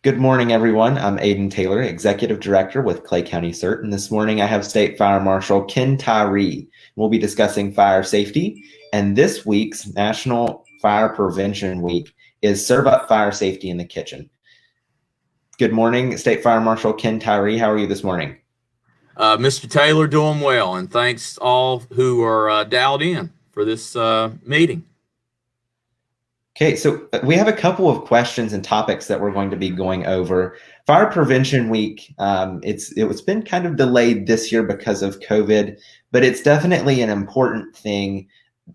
Good morning, everyone. I'm Aiden Taylor, Executive Director with Clay County CERT, and this morning I have State Fire Marshal Ken Tyree. We'll be discussing fire safety, and this week's National Fire Prevention Week is Serve Up Fire Safety in the Kitchen. Good morning, State Fire Marshal Ken Tyree. How are you this morning? Mr. Taylor, doing well, and thanks all who are dialed in for this meeting. Okay, so we have a couple of questions and topics that we're going to be going over. Fire Prevention Week, it's been kind of delayed this year because of COVID, but it's definitely an important thing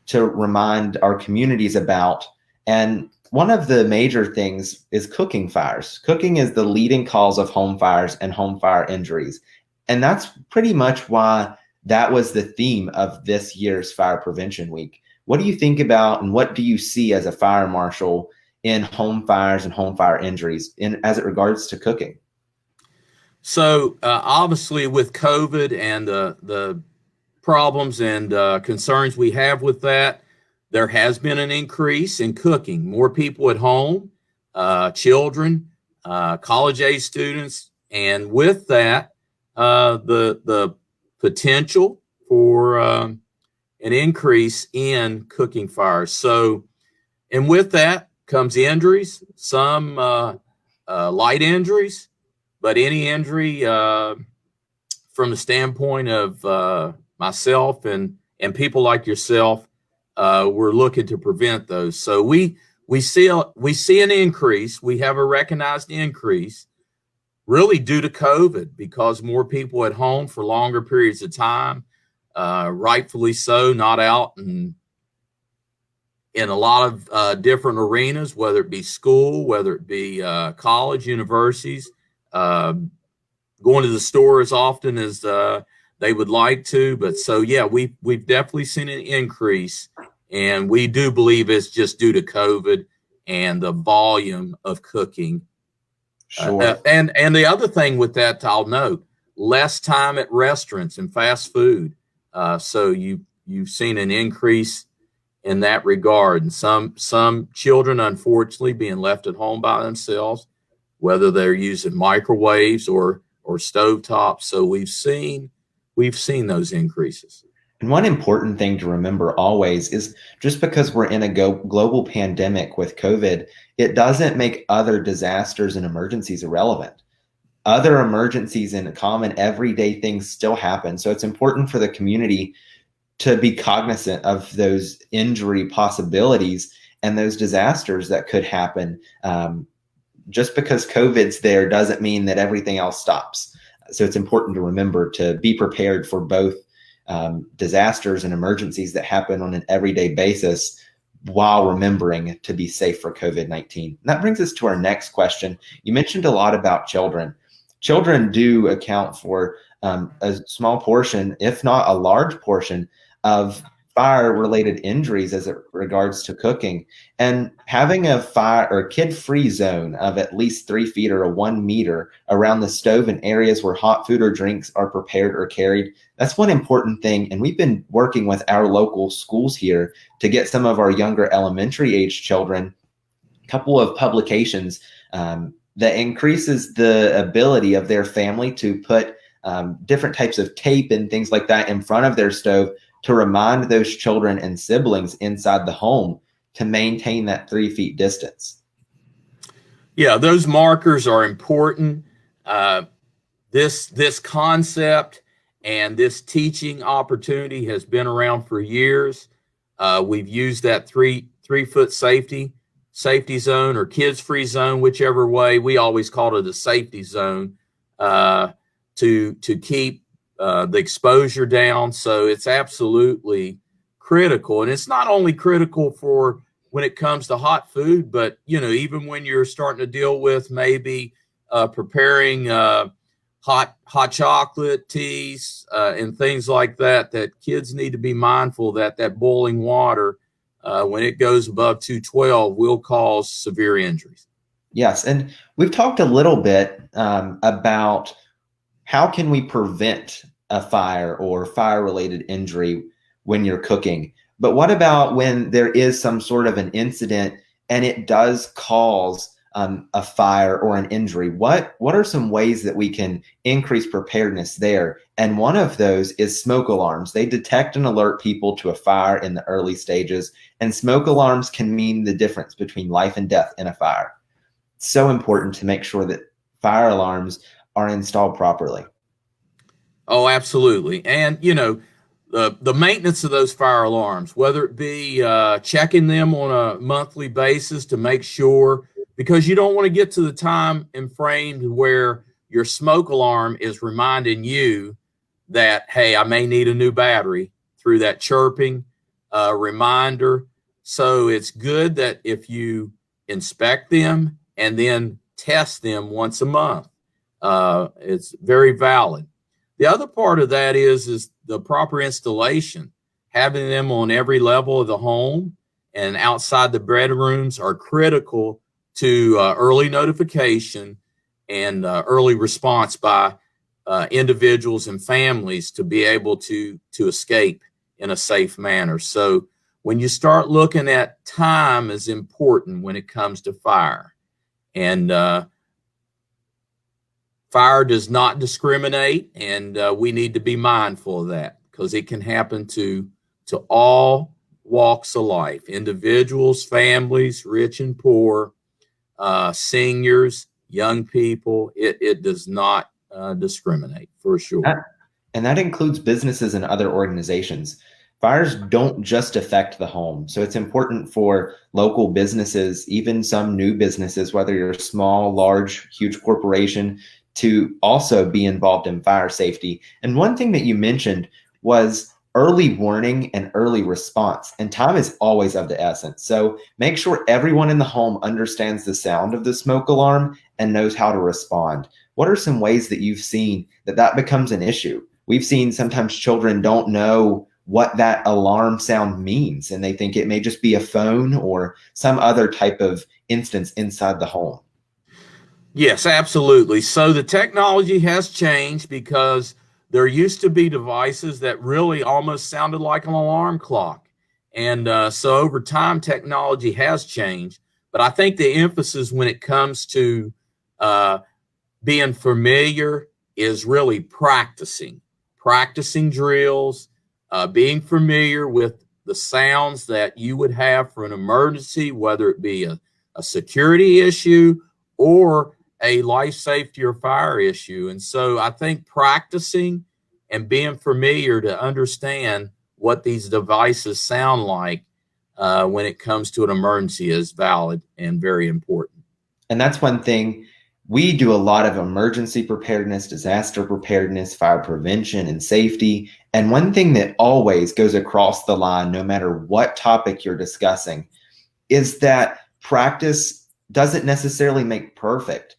to remind our communities about. And one of the major things is cooking fires. Cooking is the leading cause of home fires and home fire injuries. And that's pretty much why that was the theme of this year's Fire Prevention Week. What do you think about and what do you see as a fire marshal in home fires and home fire injuries as it regards to cooking? So obviously with COVID and the problems and concerns we have with that, there has been an increase in cooking. More people at home, children, college-age students, and with that, the potential for an increase in cooking fires. So, and with that comes injuries, some light injuries, but any injury from the standpoint of myself and people like yourself, we're looking to prevent those. So we see an increase. We have a recognized increase, really due to COVID, because more people at home for longer periods of time, rightfully so, not out in a lot of different arenas, whether it be school, whether it be college, universities, going to the store as often as they would like to. But so, yeah, we've definitely seen an increase, and we do believe it's just due to COVID and the volume of cooking. Sure. And the other thing with that, I'll note, less time at restaurants and fast food. So you've seen an increase in that regard, and some children, unfortunately, being left at home by themselves, whether they're using microwaves or stovetops. So we've seen those increases. And one important thing to remember always is just because we're in a global pandemic with COVID, it doesn't make other disasters and emergencies irrelevant. Other emergencies and common everyday things still happen. So it's important for the community to be cognizant of those injury possibilities and those disasters that could happen. Just because COVID's there doesn't mean that everything else stops. So it's important to remember to be prepared for both disasters and emergencies that happen on an everyday basis while remembering to be safe for COVID-19. That brings us to our next question. You mentioned a lot about children. Children do account for a small portion, if not a large portion, of fire-related injuries as it regards to cooking. And having a fire or kid-free zone of at least 3 feet or 1 meter around the stove in areas where hot food or drinks are prepared or carried, that's one important thing. And we've been working with our local schools here to get some of our younger elementary age children a couple of publications that increases the ability of their family to put different types of tape and things like that in front of their stove to remind those children and siblings inside the home to maintain that 3 feet distance. Yeah, those markers are important. This concept and this teaching opportunity has been around for years. We've used that three foot safety zone or kids free zone, whichever way. We always called it a safety zone to keep the exposure down. So it's absolutely critical. And it's not only critical for when it comes to hot food, but, even when you're starting to deal with maybe preparing hot chocolate, teas, and things like that, that kids need to be mindful that boiling water, when it goes above 212, will cause severe injuries. Yes. And we've talked a little bit about how can we prevent a fire or fire-related injury when you're cooking. But what about when there is some sort of an incident and it does cause a fire or an injury, what are some ways that we can increase preparedness there? And one of those is smoke alarms. They detect and alert people to a fire in the early stages, and smoke alarms can mean the difference between life and death in a fire. It's so important to make sure that fire alarms are installed properly. Oh, absolutely. And, the maintenance of those fire alarms, whether it be checking them on a monthly basis to make sure, because you don't want to get to the time and frame where your smoke alarm is reminding you that, hey, I may need a new battery through that chirping reminder. So it's good that if you inspect them and then test them once a month, it's very valid. The other part of that is the proper installation. Having them on every level of the home and outside the bedrooms are critical to early notification and early response by individuals and families to be able to escape in a safe manner. So when you start looking at time is important when it comes to fire, and fire does not discriminate, and we need to be mindful of that because it can happen to all walks of life, individuals, families, rich and poor, seniors, young people. It does not discriminate, for sure. And that includes businesses and other organizations. Fires don't just affect the home. So it's important for local businesses, even some new businesses, whether you're small, large, huge corporation, to also be involved in fire safety. And one thing that you mentioned was early warning and early response. And time is always of the essence. So make sure everyone in the home understands the sound of the smoke alarm and knows how to respond. What are some ways that you've seen that becomes an issue? We've seen sometimes children don't know what that alarm sound means, and they think it may just be a phone or some other type of instance inside the home. Yes, absolutely. So the technology has changed because there used to be devices that really almost sounded like an alarm clock. And so over time, technology has changed. But I think the emphasis when it comes to uh, being familiar is really practicing drills, being familiar with the sounds that you would have for an emergency, whether it be a security issue or a life safety or fire issue. And so I think practicing and being familiar to understand what these devices sound like when it comes to an emergency is valid and very important. And that's one thing. We do a lot of emergency preparedness, disaster preparedness, fire prevention, and safety. And one thing that always goes across the line, no matter what topic you're discussing, is that practice doesn't necessarily make perfect.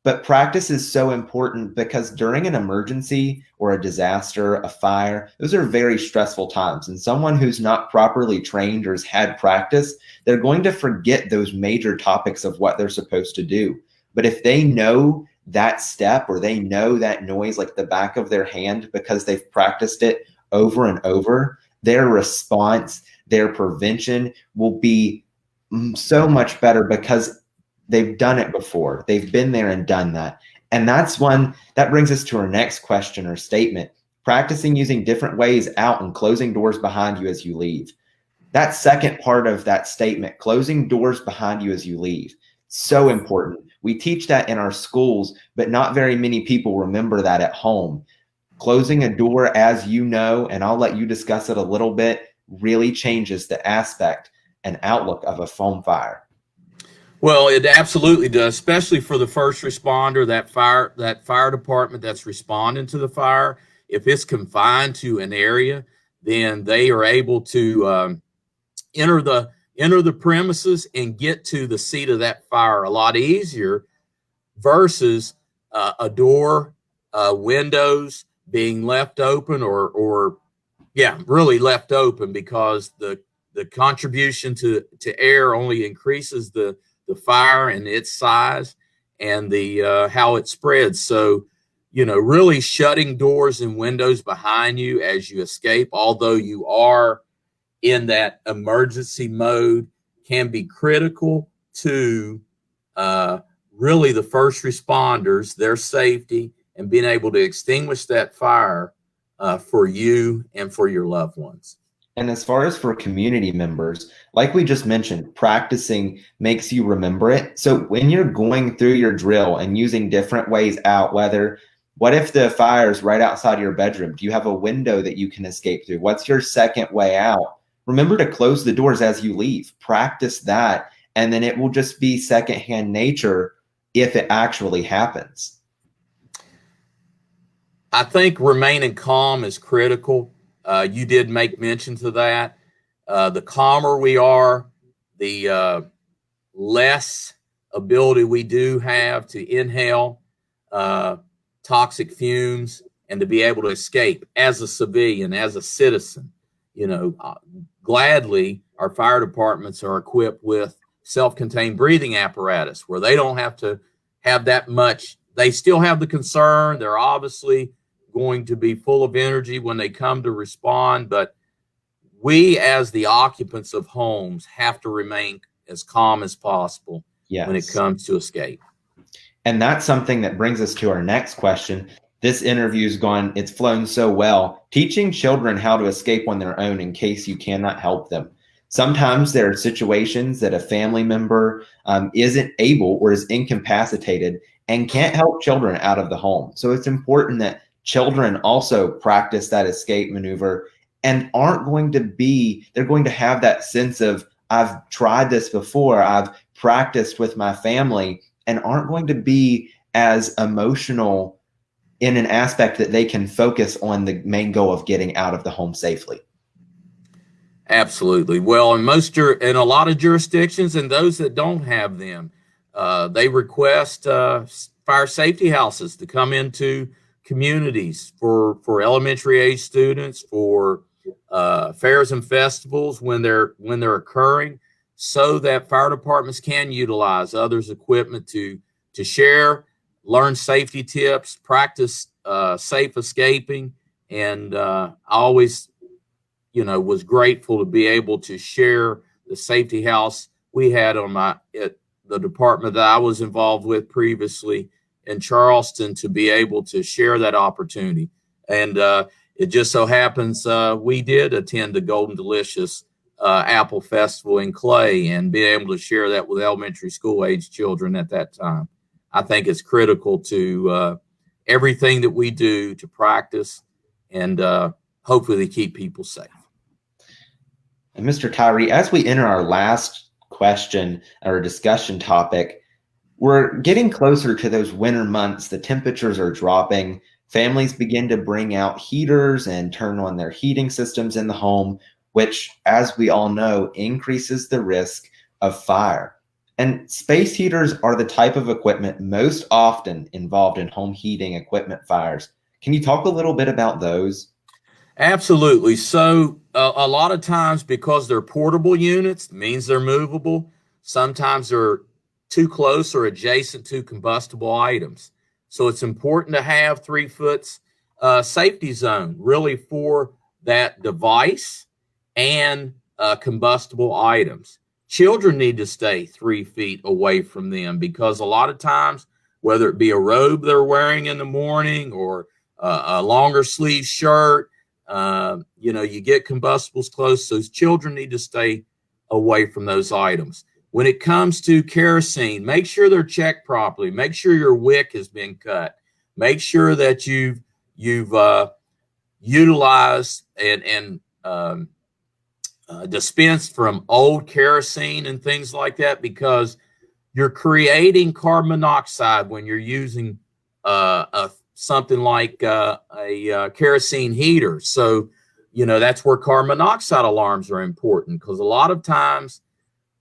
But practice is so important because during an emergency or a disaster, a fire, those are very stressful times. And someone who's not properly trained or has had practice, they're going to forget those major topics of what they're supposed to do. But if they know that step or they know that noise like the back of their hand because they've practiced it over and over, their response, their prevention will be so much better because they've done it before. They've been there and done that. And that's one that brings us to our next question or statement: practicing using different ways out and closing doors behind you as you leave. That second part of that statement, closing doors behind you as you leave, so important. We teach that in our schools, but not very many people remember that at home. Closing a door, as you know, and I'll let you discuss it a little bit, really changes the aspect and outlook of a foam fire. Well, it absolutely does, especially for the first responder, that fire department that's responding to the fire. If it's confined to an area, then they are able to enter the premises and get to the seat of that fire a lot easier versus a door, windows being left open or yeah, really left open because the contribution to air only increases the fire and its size and the how it spreads. So, really shutting doors and windows behind you as you escape, although you are in that emergency mode, can be critical to really the first responders, their safety, and being able to extinguish that fire for you and for your loved ones. And as far as for community members, like we just mentioned, practicing makes you remember it. So when you're going through your drill and using different ways out, what if the fire's right outside your bedroom? Do you have a window that you can escape through? What's your second way out? Remember to close the doors as you leave. Practice that, and then it will just be secondhand nature if it actually happens. I think remaining calm is critical. You did make mention to that. The calmer we are, the less ability we do have to inhale toxic fumes and to be able to escape as a civilian, as a citizen. Gladly, our fire departments are equipped with self-contained breathing apparatus where they don't have to have that much. They still have the concern. They're obviously going to be full of energy when they come to respond, but we as the occupants of homes have to remain as calm as possible when it comes to escape. And that's something that brings us to our next question. This interview's it's flown so well. Teaching children how to escape on their own in case you cannot help them. Sometimes there are situations that a family member isn't able or is incapacitated and can't help children out of the home. So it's important that children also practice that escape maneuver and they're going to have that sense of, I've tried this before, I've practiced with my family, and aren't going to be as emotional in an aspect that they can focus on the main goal of getting out of the home safely. Absolutely. Well, in a lot of jurisdictions and those that don't have them, they request fire safety houses to come into communities for elementary age students, for fairs and festivals when they're occurring, so that fire departments can utilize others' equipment to share, learn safety tips, practice safe escaping. And I always, was grateful to be able to share the safety house we had at the department that I was involved with previously in Charleston, to be able to share that opportunity. And it just so happens we did attend the Golden Delicious Apple Festival in Clay and be able to share that with elementary school age children at that time. I think it's critical to everything that we do to practice and hopefully keep people safe. And Mr. Tyree, as we enter our last question or discussion topic, we're getting closer to those winter months. The temperatures are dropping. Families begin to bring out heaters and turn on their heating systems in the home, which, as we all know, increases the risk of fire. And space heaters are the type of equipment most often involved in home heating equipment fires. Can you talk a little bit about those? Absolutely. So a lot of times, because they're portable units, means they're movable. Sometimes they're too close or adjacent to combustible items. So it's important to have 3 foot safety zone really for that device and combustible items. Children need to stay 3 feet away from them, because a lot of times, whether it be a robe they're wearing in the morning or a longer sleeve shirt, you get combustibles close. So children need to stay away from those items. When it comes to kerosene, make sure they're checked properly. Make sure your wick has been cut. Make sure that you've utilized and dispensed from old kerosene and things like that, because you're creating carbon monoxide when you're using something like a kerosene heater. So, that's where carbon monoxide alarms are important, because a lot of times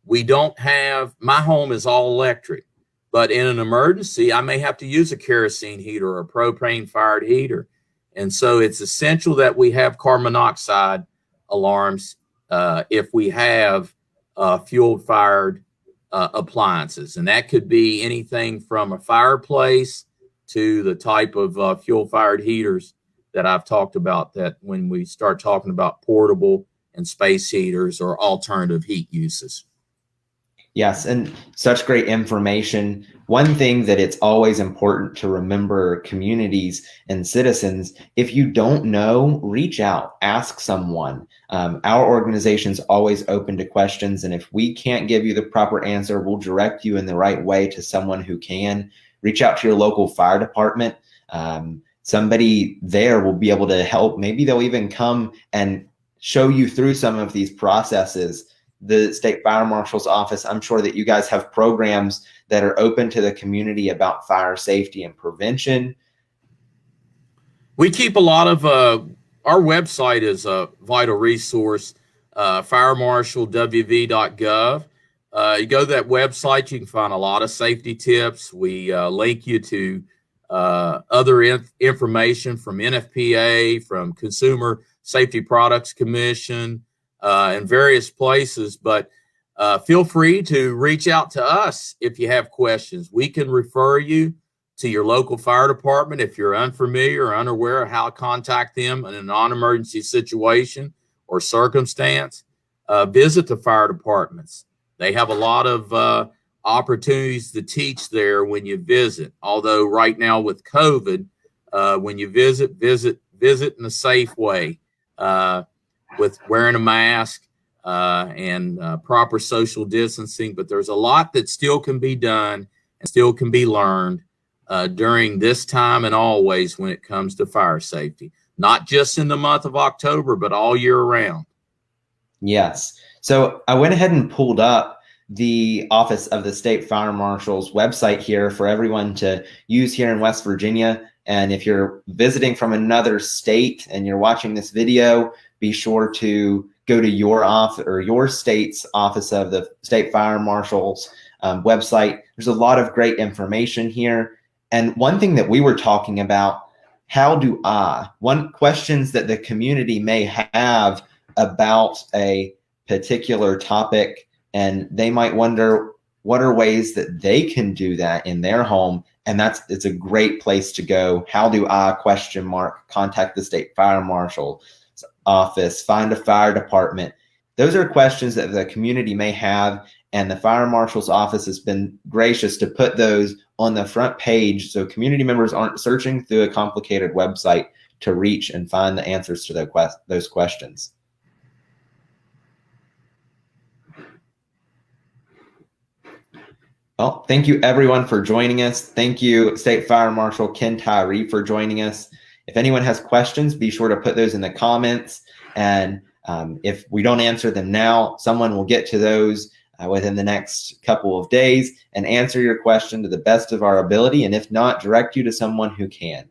we don't have, my home is all electric, but in an emergency, I may have to use a kerosene heater or a propane fired heater. And so it's essential that we have carbon monoxide alarms if we have fuel fired appliances. And that could be anything from a fireplace to the type of fuel fired heaters that I've talked about, that when we start talking about portable and space heaters or alternative heat uses. Yes, and such great information. One thing that it's always important to remember, communities and citizens, if you don't know, reach out, ask someone. Our organization's always open to questions, and if we can't give you the proper answer, we'll direct you in the right way to someone who can. Reach out to your local fire department. Somebody there will be able to help. Maybe they'll even come and show you through some of these processes. The state fire marshal's office, I'm sure that you guys have programs that are open to the community about fire safety and prevention. We keep a lot of our website is a vital resource, firemarshal.wv.gov. You go to that website, you can find a lot of safety tips. We link you to other information from NFPA, from Consumer Safety Products Commission, and various places. But feel free to reach out to us if you have questions. We can refer you to your local fire department if you're unfamiliar or unaware of how to contact them in a non-emergency situation or circumstance. Visit the fire departments. They have a lot of opportunities to teach there when you visit. Although right now with COVID, when you visit in a safe way, with wearing a mask and proper social distancing. But there's a lot that still can be done and still can be learned during this time and always when it comes to fire safety, not just in the month of October, but all year round. Yes. So I went ahead and pulled up the Office of the State Fire Marshal's website here for everyone to use here in West Virginia. And if you're visiting from another state and you're watching this video, be sure to go to your office or your state's Office of the State Fire Marshal's website. There's a lot of great information here. And one thing that we were talking about, questions that the community may have about a particular topic, and they might wonder what are ways that they can do that in their home. And it's a great place to go. How do I ? Contact the state fire marshal's office, find a fire department. Those are questions that the community may have, and the fire marshal's office has been gracious to put those on the front page so community members aren't searching through a complicated website to reach and find the answers to those questions. Well, thank you everyone for joining us. Thank you, State Fire Marshal Ken Tyree, for joining us. If anyone has questions, be sure to put those in the comments. And if we don't answer them now, someone will get to those within the next couple of days and answer your question to the best of our ability. And if not, direct you to someone who can.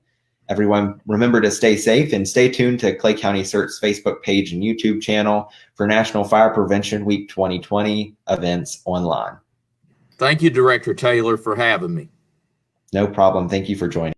Everyone, remember to stay safe and stay tuned to Clay County CERT's Facebook page and YouTube channel for National Fire Prevention Week 2020 events online. Thank you, Director Taylor, for having me. No problem. Thank you for joining.